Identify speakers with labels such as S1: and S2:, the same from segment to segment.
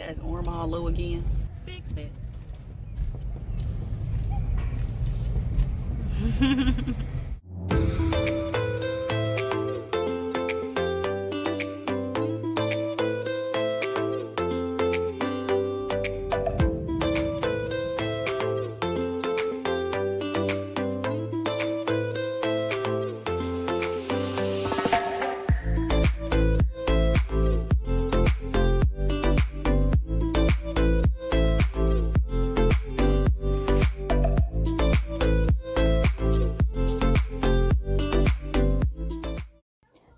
S1: got his arm all low again. Fix it.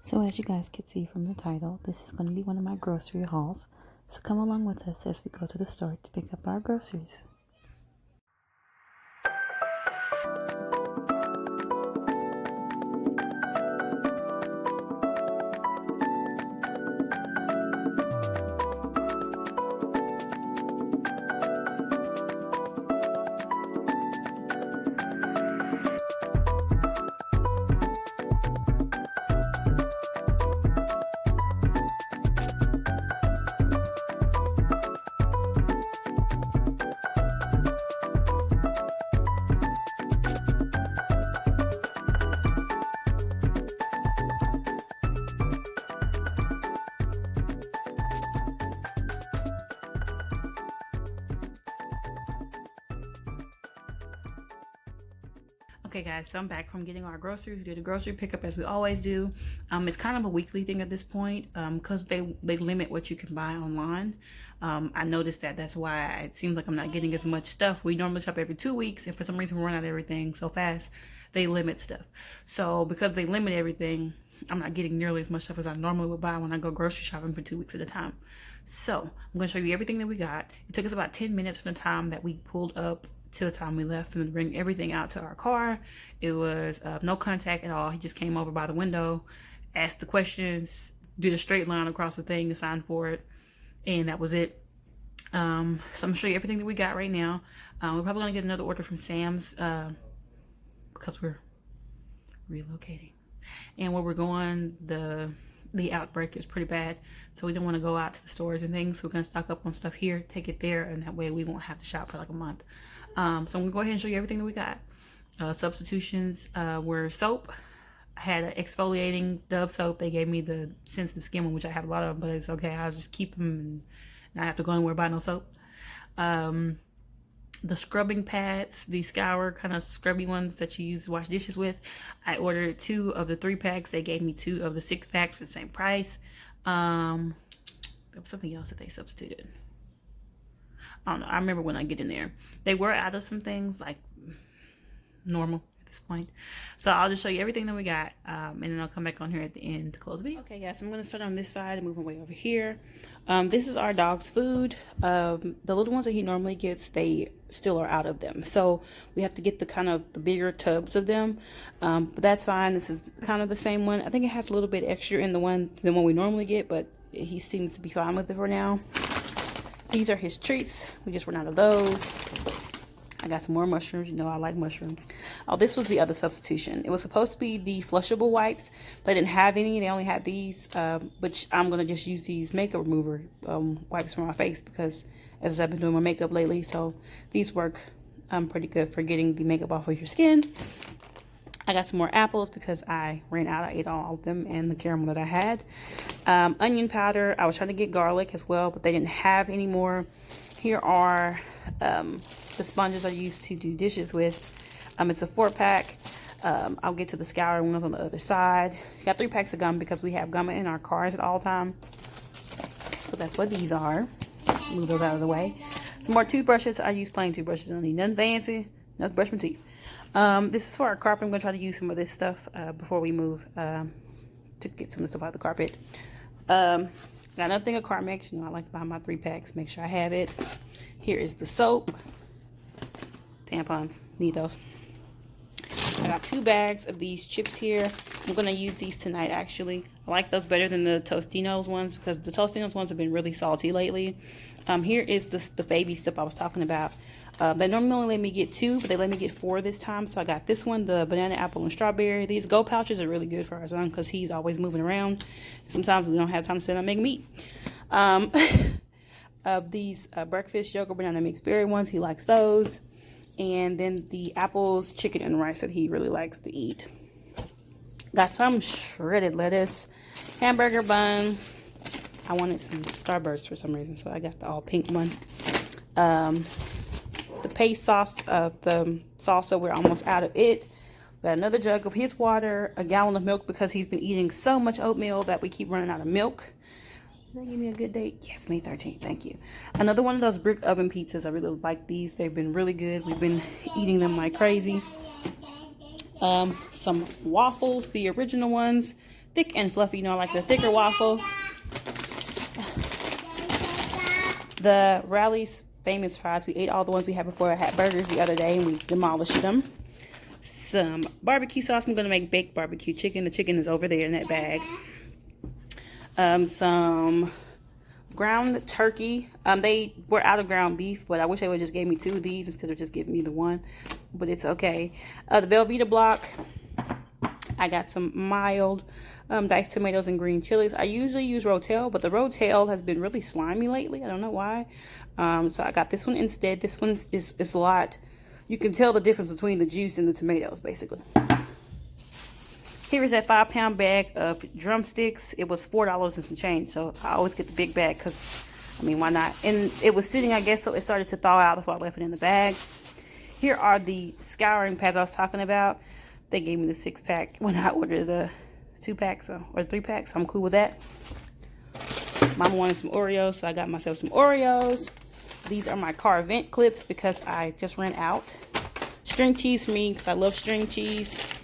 S2: So as you guys can see from the title, this is going to be one of my grocery hauls. So come along with us as we go to the store to pick up our groceries.
S1: Okay guys, so I'm back from getting our groceries. We did a grocery pickup as we always do. It's kind of a weekly thing at this point because they limit what you can buy online. I noticed that's why it seems like I'm not getting as much stuff. We normally shop every 2 weeks, and for some reason we run out of everything so fast. They limit stuff. So because they limit everything, I'm not getting nearly as much stuff as I normally would buy when I go grocery shopping for 2 weeks at a time. So I'm going to show you everything that we got. It took us about 10 minutes from the time that we pulled up to the time we left and to bring everything out to our car. It was no contact at all. He just came over by the window, asked the questions, did a straight line across the thing to sign for it, and that was it. So I'm gonna show you everything that we got right now. We're probably gonna get another order from Sam's because we're relocating, and where we're going, the outbreak is pretty bad, so we don't want to go out to the stores and things. So we're gonna stock up on stuff here, take it there, and that way we won't have to shop for like a month. So I'm gonna go ahead and show you everything that we got. Substitutions were soap. I had an exfoliating Dove soap. They gave me the sensitive skin one, which I have a lot of, but it's okay. I'll just keep them and not have to go anywhere buy no soap. The scrubbing pads, the scour kind of scrubby ones that you use to wash dishes with. I ordered 2 of the 3 packs. They gave me 2 of the 6 packs for the same price. There was something else that they substituted. I don't know. I remember when I get in there. They were out of some things like normal at this point. So I'll just show you everything that we got. And then I'll come back on here at the end to close the video. Okay guys, I'm going to start on this side and move my way over here. This is our dog's food. The little ones that he normally gets, they still are out of them. So we have to get the bigger tubs of them. But that's fine. This is kind of the same one. I think it has a little bit extra in the one we normally get, but he seems to be fine with it for now. These are his treats. We just ran out of those. I got some more mushrooms. You know I like mushrooms. Oh, this was the other substitution. It was supposed to be the flushable wipes, but they didn't have any. They only had these, which I'm going to just use these makeup remover wipes for my face because as I've been doing my makeup lately. So these work pretty good for getting the makeup off of your skin. I got some more apples because I ran out. I ate all of them and the caramel that I had. Onion powder. I was trying to get garlic as well, but they didn't have any more. Here are the sponges I use to do dishes with. It's a 4-pack. I'll get to the scour ones on the other side. Got 3 packs of gum because we have gum in our cars at all times. So that's what these are. Move those out of the way. Some more toothbrushes. I use plain toothbrushes. I don't need nothing fancy. Nothing to brush my teeth. This is for our carpet. I'm going to try to use some of this stuff before we move to get some of the stuff out of the carpet. Got another thing of Carmex. You know, I like to buy my 3 packs. Make sure I have it. Here is the soap. Tampons. Need those. I got 2 bags of these chips here. I'm going to use these tonight, actually. I like those better than the Tostinos ones because the Tostinos ones have been really salty lately. Here is the baby stuff I was talking about. They normally only let me get 2, but they let me get 4 this time. So I got this one, the banana, apple, and strawberry. These Go pouches are really good for our son because he's always moving around. Sometimes we don't have time to sit down and make meat. of these breakfast yogurt banana mixed berry ones. He likes those. And then the apples, chicken, and rice that he really likes to eat. Got some shredded lettuce, hamburger bun. I wanted some Starburst for some reason, so I got the all pink one. The paste sauce of the salsa, we're almost out of it. Got another jug of his water, a gallon of milk because he's been eating so much oatmeal that we keep running out of milk. Did they give me a good date? Yes, May 13th. Thank you. Another one of those brick oven pizzas. I really like these. They've been really good. We've been eating them like crazy. Some waffles, the original ones, thick and fluffy. You know, I like the thicker waffles. The Rally's famous fries. We ate all the ones we had before. I had burgers the other day and we demolished them. Some barbecue sauce. I'm going to make baked barbecue chicken. The chicken is over there in that bag. Some ground turkey. They were out of ground beef, but I wish they would just gave me 2 of these instead of just giving me the one. But it's okay. The Velveeta block. I got some mild diced tomatoes and green chilies. I usually use Rotel, but the Rotel has been really slimy lately. I don't know why. So I got this one instead. This one is a lot. You can tell the difference between the juice and the tomatoes, basically. Here is that 5-pound bag of drumsticks. It was $4 and some change, so I always get the big bag because, I mean, why not? And it was sitting, I guess, so it started to thaw out. That's why I left it in the bag. Here are the scouring pads I was talking about. They gave me the 6-pack when I ordered the 2-packs or 3-packs. So I'm cool with that. Mama wanted some Oreos, so I got myself some Oreos. These are my car vent clips because I just ran out. String cheese for me because I love string cheese.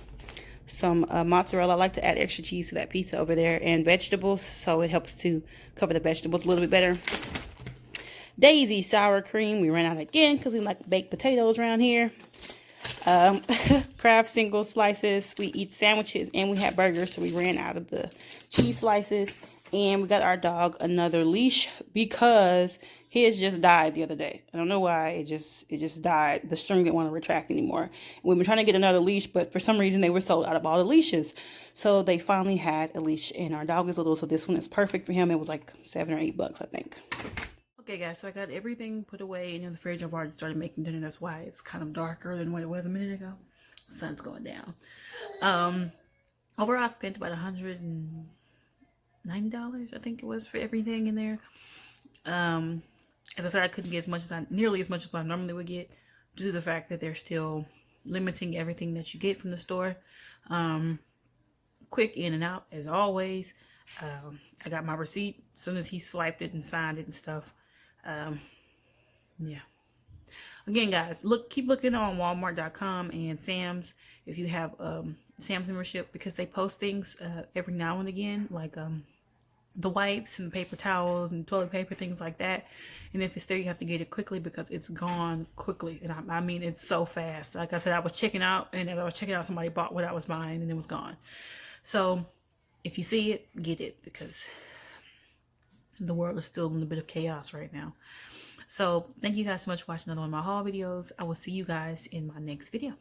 S1: Some mozzarella. I like to add extra cheese to that pizza over there, and vegetables, so it helps to cover the vegetables a little bit better. Daisy sour cream. We ran out again because we like baked potatoes around here. Kraft single slices. We eat sandwiches and we had burgers, so we ran out of the cheese slices. And we got our dog another leash because his just died the other day. I don't know why. It just died. The string didn't want to retract anymore. We've been trying to get another leash, but for some reason they were sold out of all the leashes. So they finally had a leash, and our dog is little, so this one is perfect for him. It was like $7 or $8, I think. Okay, guys, so I got everything put away in the fridge. I've already started making dinner. That's why it's kind of darker than what it was a minute ago. The sun's going down. Overall, I spent about $190, I think it was, for everything in there. As I said, I couldn't get nearly as much as what I normally would get due to the fact that they're still limiting everything that you get from the store. Quick in and out, as always. I got my receipt as soon as he swiped it and signed it and stuff. Yeah. Again, guys, keep looking on Walmart.com and Sam's if you have Sam's membership, because they post things every now and again, like the wipes and paper towels and toilet paper, things like that. And if it's there, you have to get it quickly because it's gone quickly. And I mean, it's so fast. Like I said, I was checking out, and as I was checking out, somebody bought what I was buying and it was gone. So if you see it, get it, because the world is still in a bit of chaos right now. So thank you guys so much for watching another one of my haul videos. I will see you guys in my next video.